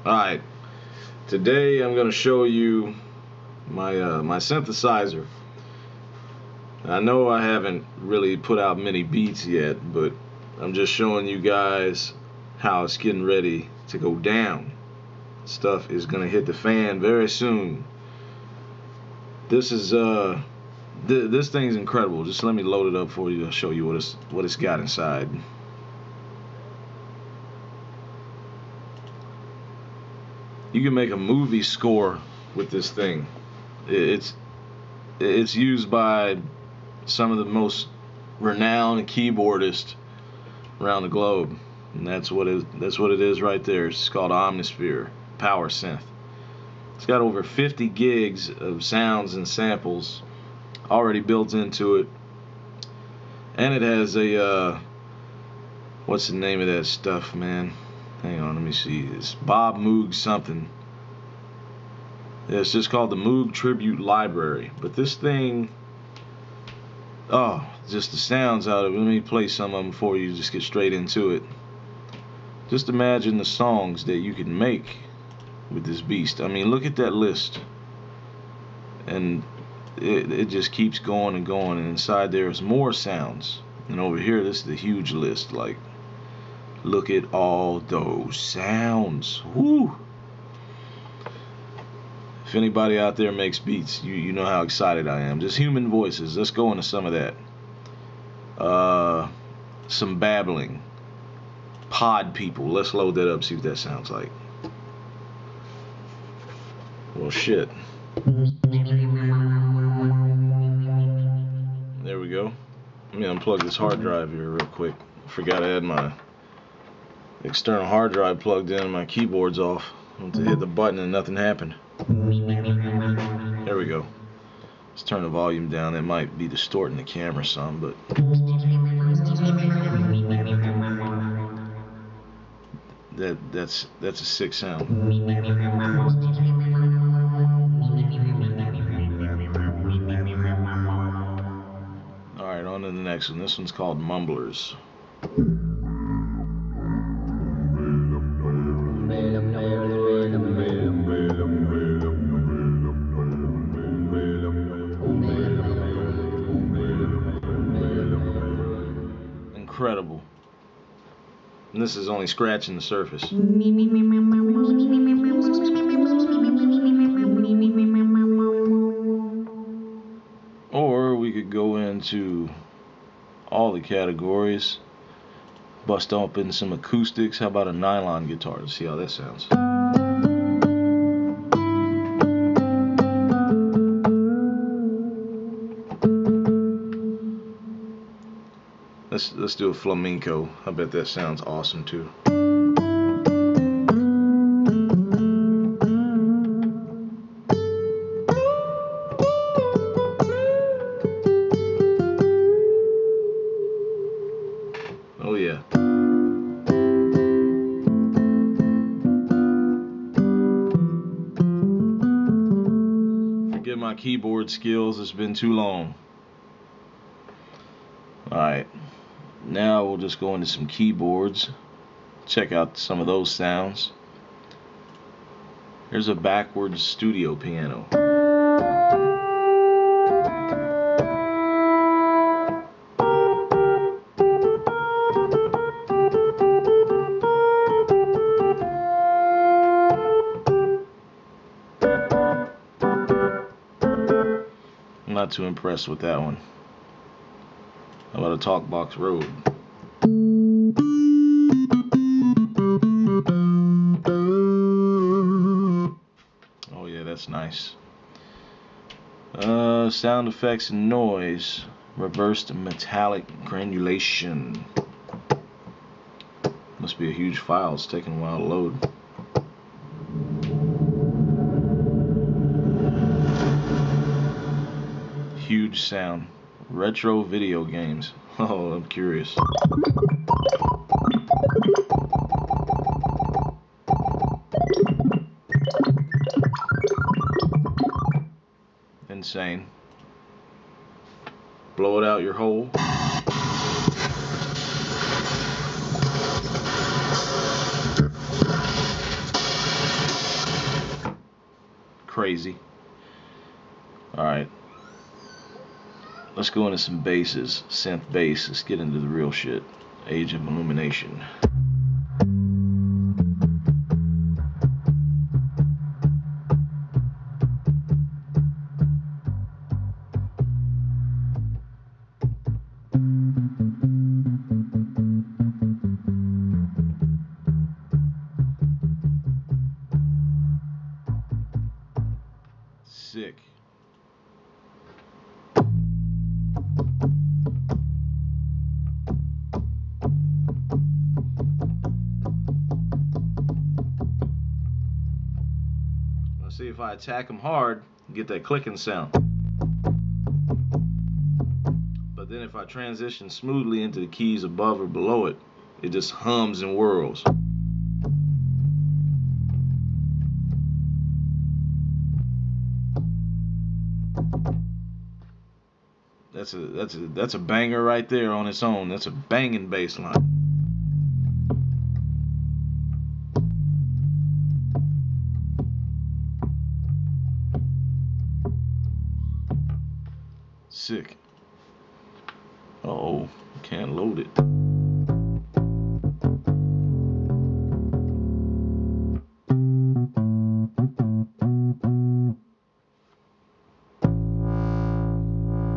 Alright, today I'm going to show you my synthesizer. I know I haven't really put out many beats yet, but I'm just showing you guys how it's getting ready to go down. Stuff is going to hit the fan very soon. This is this thing's incredible. Just let me load it up for you to show you what it's got inside. You can make a movie score with this thing. It's used by some of the most renowned keyboardists around the globe, and that's what it is right there. It's called Omnisphere Power Synth. It's got over 50 gigs of sounds and samples already built into it, and it has a what's the name of that stuff, man? Hang on, let me see. It's Bob Moog something. Yeah, it's just called the Moog Tribute Library. But this thing, oh, just the sounds out of it. Let me play some of them for you. Just get straight into it. Just imagine the songs that you can make with this beast. I mean, look at that list, and it just keeps going and going. And inside there's more sounds. And over here, this is the huge list. Like, look at all those sounds. Woo! If anybody out there makes beats, you know how excited I am. Just human voices. Let's go into some of that. Some babbling. Pod people. Let's load that up, see what that sounds like. Well, shit. There we go. Let me unplug this hard drive here real quick. Forgot I had my external hard drive plugged in and my keyboard's off. I went to hit the button and nothing happened. There we go. Let's turn the volume down. It might be distorting the camera some, but that's a sick sound. Alright, on to the next one. This one's called Mumblers. Incredible. And this is only scratching the surface. Or we could go into all the categories, bust open some acoustics. How about a nylon guitar? Let's see how that sounds. Let's do a flamenco. I bet that sounds awesome too. Oh yeah. Forget my keyboard skills, it's been too long. Alright. Now we'll just go into some keyboards. Check out some of those sounds. Here's a backwards studio piano. I'm not too impressed with that one. How about a Talkbox Road? Oh yeah, that's nice. Sound effects and noise. Reversed metallic granulation. Must be a huge file. It's taking a while to load. Huge sound. Retro video games. Oh, I'm curious. Insane. Blow it out your hole. crazy. Alright. Let's go into some basses. Synth bass. Let's get into the real shit. Age of Illumination. Sick. Let's see if I attack them hard, get that clicking sound. But then if I transition smoothly into the keys above or below it, it just hums and whirls. That's a banger right there on its own. That's a banging bass line. Sick. Uh-oh, can't load it.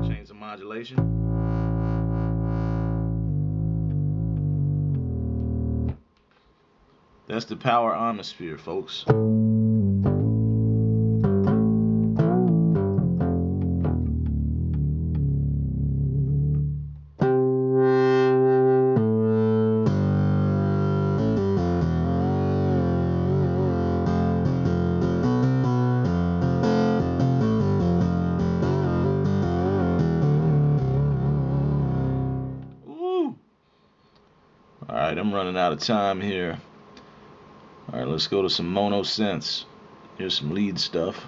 Change the modulation. That's the power Omnisphere, folks. Alright, I'm running out of time here. Alright, let's go to some Monosynths. Here's some lead stuff.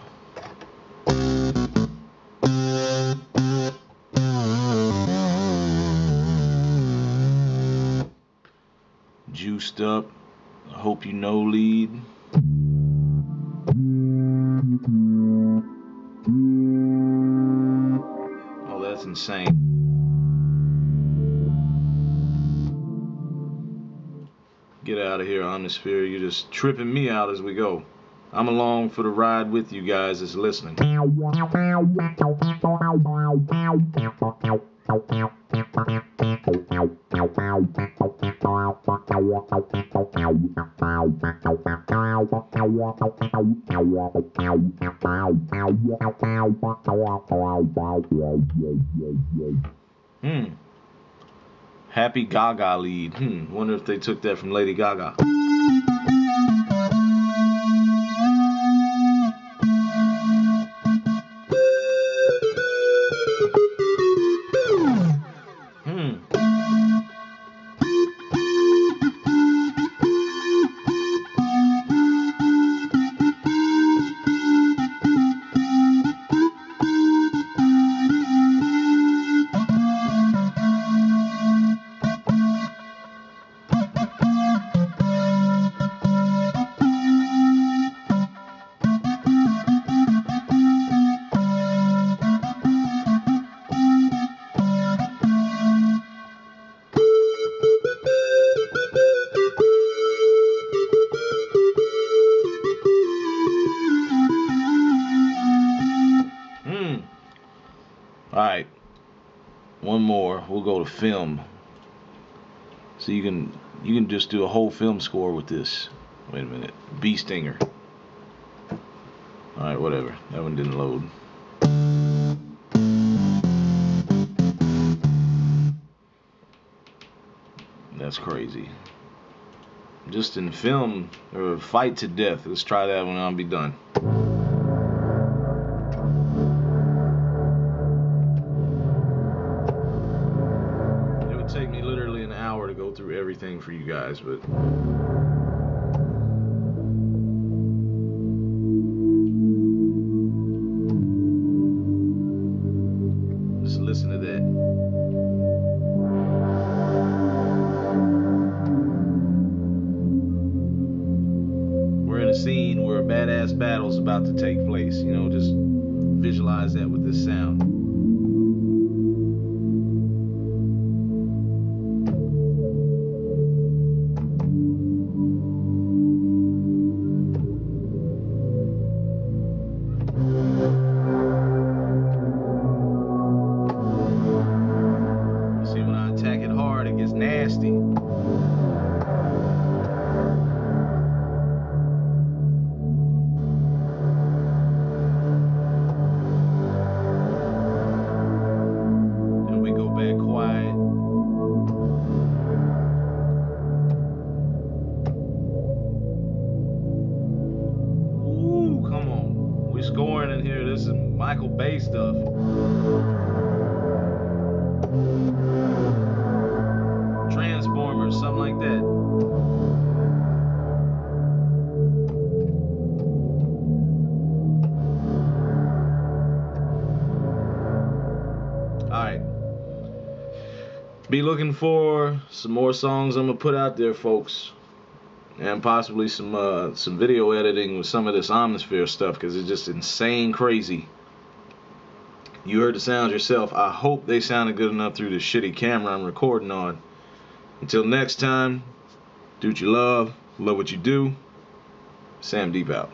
Juiced up. I hope you know lead. Oh, that's insane. Get out of here, Omnisphere. You're just tripping me out as we go. I'm along for the ride with you guys that's listening. Happy Gaga lead. Wonder if they took that from Lady Gaga. Alright, one more. We'll go to film. So you can just do a whole film score with this. Wait a minute. Bee Stinger. Alright, whatever. That one didn't load. That's crazy. Just in film, or fight to death. Let's try that when I'll be done. Take me literally an hour to go through everything for you guys, but just listen to that. We're in a a scene where a badass battle's about to take place. You know, just visualize that with this sound. See, when I attack it hard, it gets nasty. Quiet. Ooh, come on. We're scoring in here. This is Michael Bay stuff. Transformers, something like that. Alright. Be looking for some more songs I'm gonna put out there, folks, and possibly some video editing with some of this Omnisphere stuff, because it's just insane crazy. You heard the sounds yourself. I hope they sounded good enough through the shitty camera I'm recording on. Until next time, do what you love what you do. Sam Deep out.